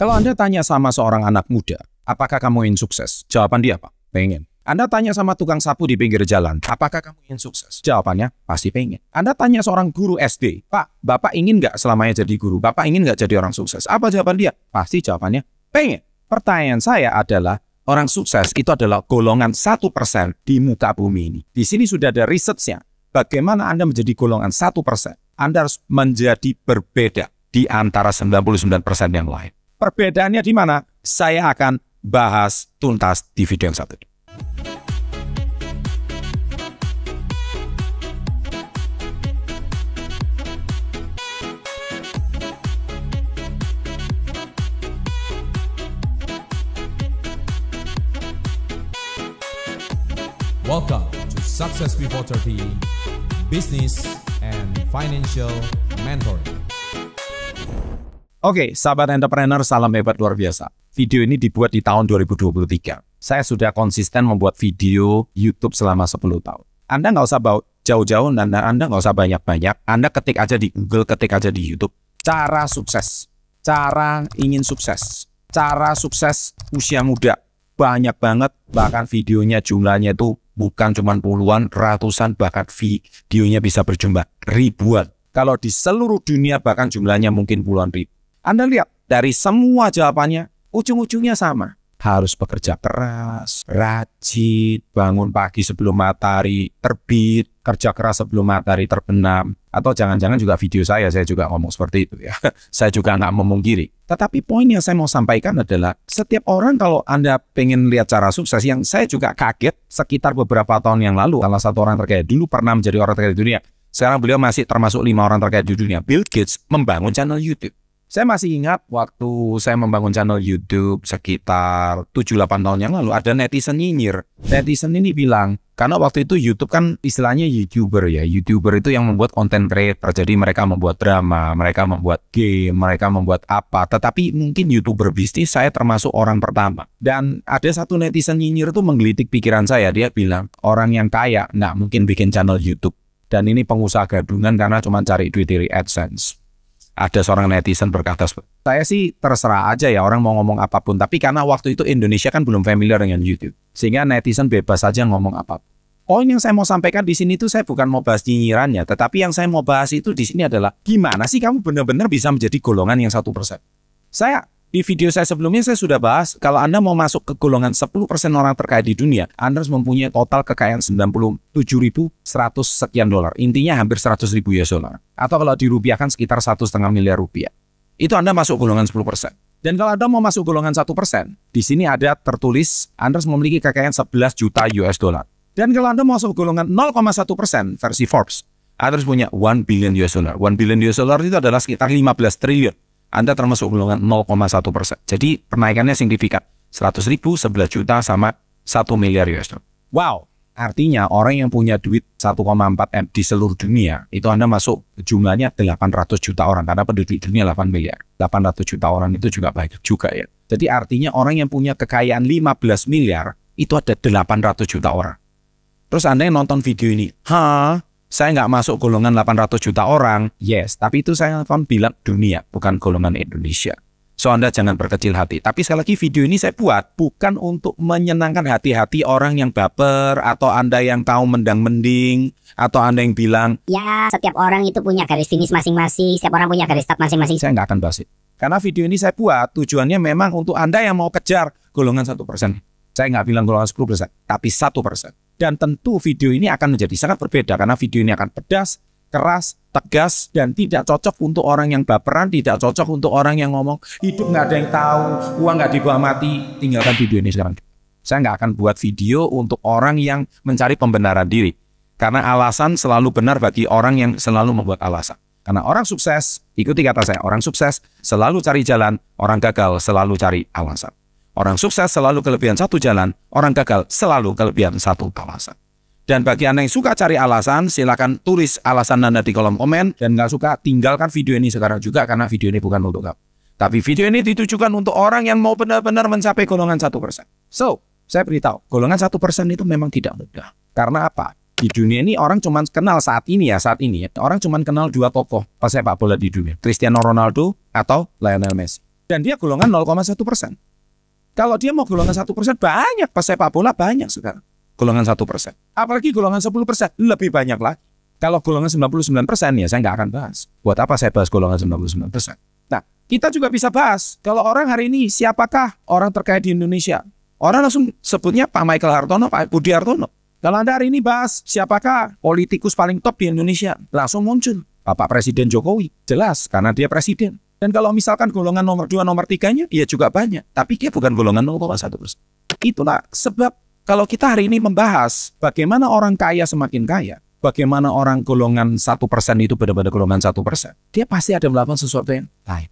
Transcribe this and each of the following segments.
Kalau Anda tanya sama seorang anak muda, apakah kamu ingin sukses? Jawaban dia apa? Pengen. Anda tanya sama tukang sapu di pinggir jalan, apakah kamu ingin sukses? Jawabannya pasti pengen. Anda tanya seorang guru SD, Pak, Bapak ingin nggak selamanya jadi guru? Bapak ingin nggak jadi orang sukses? Apa jawaban dia? Pasti jawabannya pengen. Pertanyaan saya adalah, orang sukses itu adalah golongan 1% di muka bumi ini. Di sini sudah ada risetnya. Bagaimana Anda menjadi golongan 1%? Anda harus menjadi berbeda di antara 99% yang lain. Perbedaannya di mana? Saya akan bahas tuntas di video yang satu ini. Welcome to Success Before 30 Business and Financial Mentoring. Oke, sahabat entrepreneur, salam hebat luar biasa. Video ini dibuat di tahun 2023. Saya sudah konsisten membuat video YouTube selama 10 tahun. Anda nggak usah bawa jauh-jauh, dan Anda nggak usah banyak-banyak. Anda ketik aja di Google, ketik aja di YouTube. Cara sukses. Cara ingin sukses. Cara sukses usia muda. Banyak banget, bahkan videonya jumlahnya itu bukan cuma puluhan, ratusan, bahkan videonya bisa berjumlah ribuan. Kalau di seluruh dunia bahkan jumlahnya mungkin puluhan ribu. Anda lihat, dari semua jawabannya, ujung-ujungnya sama. Harus bekerja keras, rajin, bangun pagi sebelum matahari terbit, kerja keras sebelum matahari terbenam. Atau jangan-jangan juga video saya juga ngomong seperti itu ya. Saya juga nggak memungkiri. Tetapi poin yang saya mau sampaikan adalah, setiap orang kalau Anda pengen lihat cara sukses, yang saya juga kaget sekitar beberapa tahun yang lalu, salah satu orang terkaya dulu pernah menjadi orang terkaya di dunia. Sekarang beliau masih termasuk 5 orang terkaya di dunia. Bill Gates membangun channel YouTube. Saya masih ingat waktu saya membangun channel YouTube sekitar 7-8 tahun yang lalu, ada netizen nyinyir. Netizen ini bilang, karena waktu itu YouTube kan istilahnya YouTuber ya. YouTuber itu yang membuat konten creator. Jadi mereka membuat drama, mereka membuat game, mereka membuat apa. Tetapi mungkin YouTuber bisnis saya termasuk orang pertama. Dan ada satu netizen nyinyir itu menggelitik pikiran saya. Dia bilang, orang yang kaya nggak mungkin bikin channel YouTube. Dan ini pengusaha gadungan karena cuma cari duit dari AdSense. Ada seorang netizen berkata, saya sih terserah aja ya orang mau ngomong apapun. Tapi karena waktu itu Indonesia kan belum familiar dengan YouTube. Sehingga netizen bebas aja ngomong apapun. Poin yang saya mau sampaikan di sini tuh saya bukan mau bahas nyinyirannya. Tetapi yang saya mau bahas itu di sini adalah, gimana sih kamu benar-benar bisa menjadi golongan yang 1%? Di video saya sebelumnya saya sudah bahas, kalau Anda mau masuk ke golongan 10% orang terkaya di dunia, Anda harus mempunyai total kekayaan 97.100 sekian dolar. Intinya hampir 100.000 US dollar. Atau kalau dirupiahkan sekitar 1,5 miliar rupiah. Itu Anda masuk golongan 10%. Dan kalau Anda mau masuk golongan 1%, di sini ada tertulis Anda harus memiliki kekayaan 11 juta US dollar. Dan kalau Anda mau masuk golongan 0,1% versi Forbes, Anda harus punya 1 billion US dollar. 1 billion US dollar itu adalah sekitar 15 triliun. Anda termasuk golongan 0,1%. Jadi penaikannya signifikan. 100.000, 11 juta, sama 1 miliar US dollar. Wow, artinya orang yang punya duit 1,4 M di seluruh dunia, itu Anda masuk jumlahnya 800 juta orang. Karena penduduk dunia 8 miliar. 800 juta orang itu juga banyak juga ya. Jadi artinya orang yang punya kekayaan 15 miliar, itu ada 800 juta orang. Terus Anda yang nonton video ini, saya nggak masuk golongan 800 juta orang. Yes, tapi itu saya bilang dunia, bukan golongan Indonesia. So Anda jangan berkecil hati. Tapi sekali lagi video ini saya buat bukan untuk menyenangkan hati-hati orang yang baper, atau Anda yang tahu mendang-mending, atau Anda yang bilang, ya setiap orang itu punya garis finish masing-masing, setiap orang punya garis start masing-masing. Saya nggak akan bahas itu. Karena video ini saya buat tujuannya memang untuk Anda yang mau kejar golongan 1%. Saya nggak bilang golongan 10%, tapi 1%. Dan tentu video ini akan menjadi sangat berbeda karena video ini akan pedas, keras, tegas, dan tidak cocok untuk orang yang baperan, tidak cocok untuk orang yang ngomong hidup nggak ada yang tahu, uang nggak dibawa mati. Tinggalkan video ini sekarang. Saya nggak akan buat video untuk orang yang mencari pembenaran diri. Karena alasan selalu benar bagi orang yang selalu membuat alasan. Karena orang sukses, ikuti kata saya, orang sukses selalu cari jalan, orang gagal selalu cari alasan. Orang sukses selalu kelebihan satu jalan, orang gagal selalu kelebihan satu alasan. Dan bagi Anda yang suka cari alasan, silakan tulis alasan Anda di kolom komen. Dan nggak suka, tinggalkan video ini sekarang juga karena video ini bukan untuk kamu. Tapi video ini ditujukan untuk orang yang mau benar-benar mencapai golongan 1%. So, saya beritahu, golongan 1% itu memang tidak mudah. Karena apa? Di dunia ini orang cuma kenal saat ini, orang cuma kenal 2 tokoh pesepak bola di dunia. Cristiano Ronaldo atau Lionel Messi. Dan dia golongan 0,1%. Kalau dia mau golongan 1%, banyak pesepak bola banyak sekarang. Golongan 1%. Apalagi golongan 10%, lebih banyak lagi. Kalau golongan 99% ya saya nggak akan bahas. Buat apa saya bahas golongan 99%? Nah, kita juga bisa bahas, kalau orang hari ini siapakah orang terkaya di Indonesia? Orang langsung sebutnya Pak Michael Hartono, Pak Budi Hartono. Kalau Anda hari ini bahas siapakah politikus paling top di Indonesia, langsung muncul Bapak Presiden Jokowi. Jelas, karena dia presiden. Dan kalau misalkan golongan nomor 2, nomor 3-nya, ya juga banyak. Tapi dia bukan golongan 0,1%. Itulah sebab kalau kita hari ini membahas bagaimana orang kaya semakin kaya, bagaimana orang golongan 1% itu benar-benar golongan 1%, dia pasti ada melakukan sesuatu yang lain.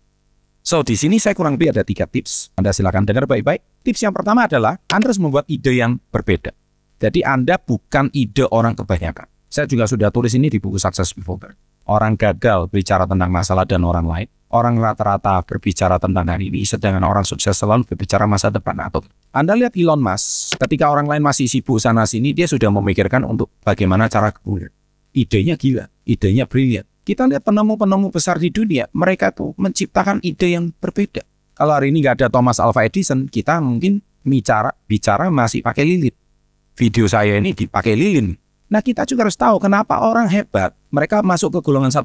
So, di sini saya kurang lebih ada 3 tips. Anda silakan dengar baik-baik. Tips yang pertama adalah Anda harus membuat ide yang berbeda. Jadi Anda bukan ide orang kebanyakan. Saya juga sudah tulis ini di buku Success Before 30. Orang gagal bicara tentang masalah dan orang lain. Orang rata-rata berbicara tentang hari ini, sedangkan orang sukses selalu berbicara masa depan. Atau Anda lihat Elon Musk, ketika orang lain masih sibuk sana-sini, dia sudah memikirkan untuk bagaimana cara kemudian. Idenya gila, idenya brilian. Kita lihat penemu-penemu besar di dunia, mereka tuh menciptakan ide yang berbeda. Kalau hari ini nggak ada Thomas Alva Edison, kita mungkin bicara masih pakai lilin. Video saya ini dipakai lilin. Nah, kita juga harus tahu kenapa orang hebat, mereka masuk ke golongan 1%,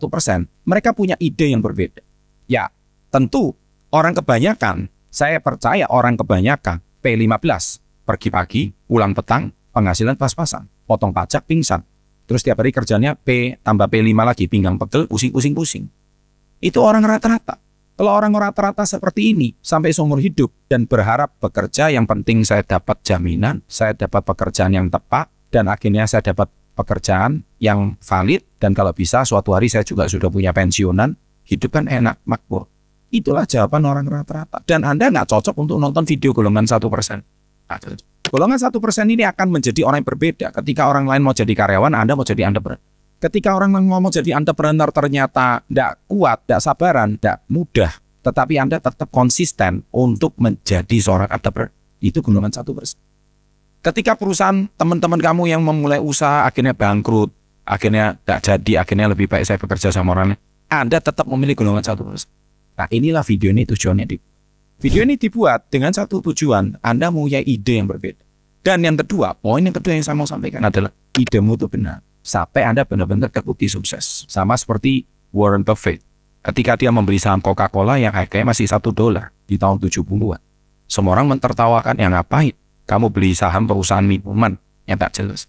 mereka punya ide yang berbeda. Ya, tentu orang kebanyakan, saya percaya orang kebanyakan P15, pergi pagi, pulang petang, penghasilan pas-pasan, potong pajak, pingsan. Terus tiap hari kerjanya P tambah P5 lagi, pinggang pegel, pusing. Itu orang rata-rata. Kalau orang rata-rata seperti ini sampai seumur hidup dan berharap bekerja, yang penting saya dapat jaminan, saya dapat pekerjaan yang tepat, dan akhirnya saya dapat pekerjaan yang valid, dan kalau bisa suatu hari saya juga sudah punya pensiunan, hidup kan enak, makmur. Itulah jawaban orang rata-rata. Dan Anda nggak cocok untuk nonton video golongan 1%. Golongan 1% ini akan menjadi orang yang berbeda. Ketika orang lain mau jadi karyawan, Anda mau jadi entrepreneur. Ketika orang ngomong jadi entrepreneur ternyata tidak kuat, tidak sabaran, tidak mudah, tetapi Anda tetap konsisten untuk menjadi seorang entrepreneur, itu golongan 1%. Ketika perusahaan teman-teman kamu yang memulai usaha akhirnya bangkrut, akhirnya tidak jadi, akhirnya lebih baik saya bekerja sama orang lain, Anda tetap memilih golongan 1%. Nah, inilah video ini tujuannya. Video ini dibuat dengan satu tujuan, Anda punya ide yang berbeda. Dan yang kedua, poin yang kedua yang saya mau sampaikan adalah idemu itu benar. Sampai Anda benar-benar terbukti sukses. Sama seperti Warren Buffett. Ketika dia membeli saham Coca-Cola yang harganya masih $1 di tahun 70-an. Semua orang mentertawakan, yang ngapain? Kamu beli saham perusahaan minuman yang tak jelas.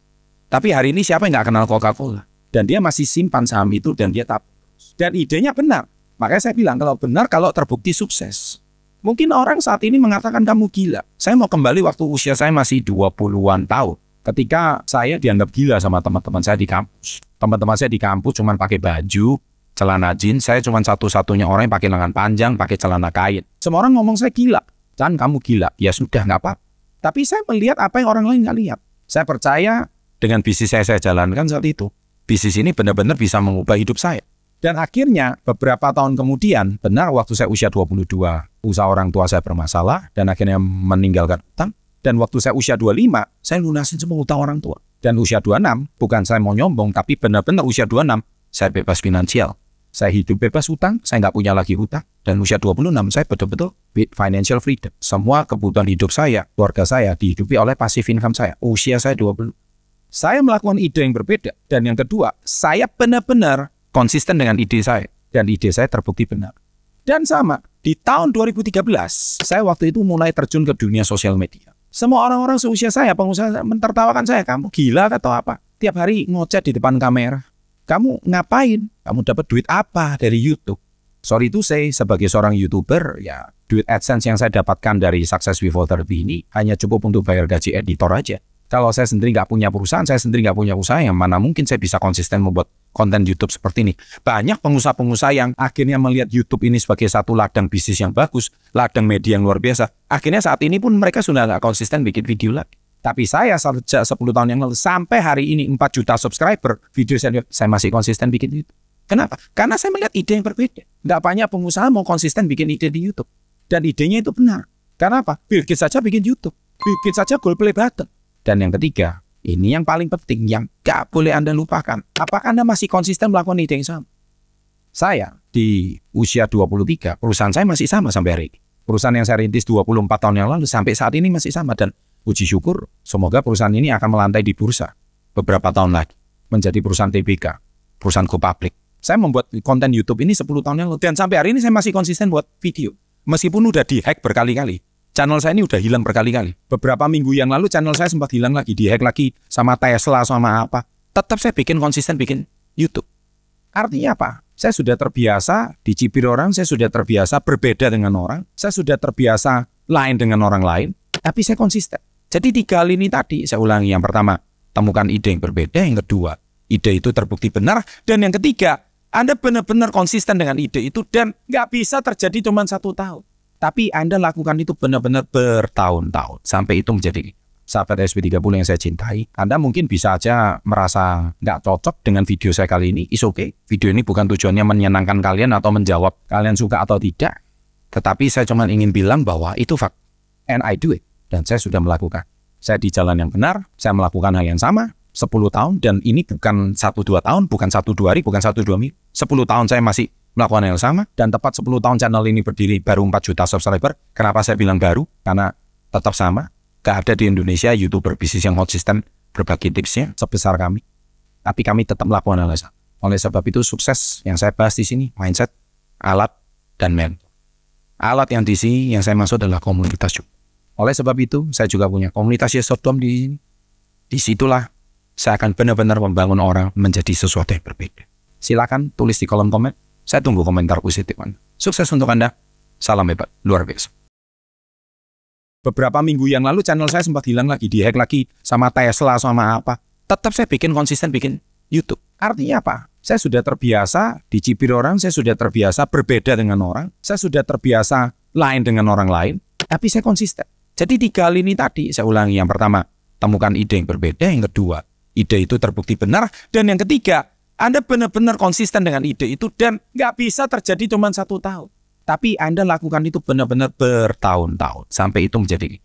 Tapi hari ini siapa yang nggak kenal Coca-Cola? Dan dia masih simpan saham itu dan dia tabung. Dan idenya benar. Makanya saya bilang kalau benar, kalau terbukti sukses. Mungkin orang saat ini mengatakan kamu gila. Saya mau kembali waktu usia saya masih 20-an tahun. Ketika saya dianggap gila sama teman-teman saya di kampus. Teman-teman saya di kampus cuma pakai baju, celana jeans. Saya cuma satu-satunya orang yang pakai lengan panjang, pakai celana kain. Semua orang ngomong saya gila. Chan, kamu gila. Ya sudah, nggak apa-apa. Tapi saya melihat apa yang orang lain nggak lihat. Saya percaya dengan bisnis saya jalankan saat itu. Bisnis ini benar-benar bisa mengubah hidup saya. Dan akhirnya beberapa tahun kemudian, benar waktu saya usia 22, usaha orang tua saya bermasalah dan akhirnya meninggalkan utang. Dan waktu saya usia 25, saya lunasin semua utang orang tua. Dan usia 26, bukan saya mau nyombong, tapi benar-benar usia 26, saya bebas finansial. Saya hidup bebas utang, saya nggak punya lagi hutang. Dan usia 26, saya betul-betul financial freedom. Semua kebutuhan hidup saya, keluarga saya, dihidupi oleh passive income saya. Usia saya 20. Saya melakukan ide yang berbeda. Dan yang kedua, saya benar-benar konsisten dengan ide saya. Dan ide saya terbukti benar. Dan sama, di tahun 2013, saya waktu itu mulai terjun ke dunia sosial media. Semua orang-orang seusia saya, pengusaha, mentertawakan saya. Kamu gila atau apa? Tiap hari ngoceh di depan kamera. Kamu ngapain? Kamu dapat duit apa dari YouTube? Sorry to say, sebagai seorang YouTuber, ya duit AdSense yang saya dapatkan dari Success Before 30 ini hanya cukup untuk bayar gaji editor aja. Kalau saya sendiri nggak punya perusahaan, saya sendiri nggak punya usaha, yang mana mungkin saya bisa konsisten membuat konten YouTube seperti ini. Banyak pengusaha-pengusaha yang akhirnya melihat YouTube ini sebagai satu ladang bisnis yang bagus, ladang media yang luar biasa. Akhirnya saat ini pun mereka sudah nggak konsisten bikin video lagi. Tapi saya sejak 10 tahun yang lalu sampai hari ini 4 juta subscriber, video saya masih konsisten bikin YouTube. Kenapa? Karena saya melihat ide yang berbeda. Nggak banyak pengusaha mau konsisten bikin ide di YouTube. Dan idenya itu benar. Karena apa? Bill Gates saja bikin YouTube. Bill Gates saja gold play button. Dan yang ketiga, ini yang paling penting, yang gak boleh Anda lupakan. Apakah Anda masih konsisten melakukan ide yang sama? Saya di usia 23, perusahaan saya masih sama sampai hari ini. Perusahaan yang saya rintis 24 tahun yang lalu sampai saat ini masih sama. Dan puji syukur, semoga perusahaan ini akan melantai di bursa beberapa tahun lagi. Menjadi perusahaan TBK, perusahaan go public. Saya membuat konten YouTube ini 10 tahun yang lalu. Dan sampai hari ini saya masih konsisten buat video. Meskipun udah di-hack berkali-kali. Channel saya ini udah hilang berkali-kali. Beberapa minggu yang lalu channel saya sempat hilang lagi, di-hack lagi sama Tesla, sama apa. Tetap saya konsisten bikin YouTube. Artinya apa? Saya sudah terbiasa dicibir orang, saya sudah terbiasa berbeda dengan orang, saya sudah terbiasa lain dengan orang lain, tapi saya konsisten. Jadi 3 hal ini tadi, saya ulangi. Yang pertama, temukan ide yang berbeda. Yang kedua, ide itu terbukti benar. Dan yang ketiga, Anda benar-benar konsisten dengan ide itu dan nggak bisa terjadi cuma 1 tahun. Tapi Anda lakukan itu benar-benar bertahun-tahun. Sampai itu menjadi sahabat SP30 yang saya cintai. Anda mungkin bisa aja merasa nggak cocok dengan video saya kali ini. It's okay. Video ini bukan tujuannya menyenangkan kalian atau menjawab kalian suka atau tidak. Tetapi saya cuma ingin bilang bahwa itu fakta. And I do it. Dan saya sudah melakukan. Saya di jalan yang benar. Saya melakukan hal yang sama 10 tahun. Dan ini bukan 1-2 tahun, bukan 1-2 hari, bukan 1-2 minggu. 10 tahun saya masih melakukan hal yang sama. Dan tepat 10 tahun channel ini berdiri, baru 4 juta subscriber. Kenapa saya bilang baru? Karena tetap sama. Gak ada di Indonesia YouTuber bisnis yang konsisten berbagi tipsnya sebesar kami. Tapi kami tetap melakukan hal yang sama. Oleh sebab itu sukses yang saya bahas di sini, mindset, alat, dan mentor. Alat yang di sini yang saya maksud adalah komunitas juga. Oleh sebab itu saya juga punya komunitas Yes.com di sini. Disitulah saya akan benar-benar membangun orang menjadi sesuatu yang berbeda. Silakan tulis di kolom komen. Saya tunggu komentar positif Anda. Sukses untuk Anda. Salam hebat, luar biasa. Beberapa minggu yang lalu channel saya sempat hilang lagi, di-hack lagi sama Tesla, sama apa. Tetap saya konsisten bikin YouTube. Artinya apa? Saya sudah terbiasa dicibir orang, saya sudah terbiasa berbeda dengan orang, saya sudah terbiasa lain dengan orang lain, tapi saya konsisten. Jadi 3 hal ini tadi, saya ulangi. Yang pertama, temukan ide yang berbeda. Yang kedua, ide itu terbukti benar. Dan yang ketiga, Anda benar-benar konsisten dengan ide itu dan nggak bisa terjadi cuma 1 tahun. Tapi Anda lakukan itu benar-benar bertahun-tahun. Sampai itu menjadi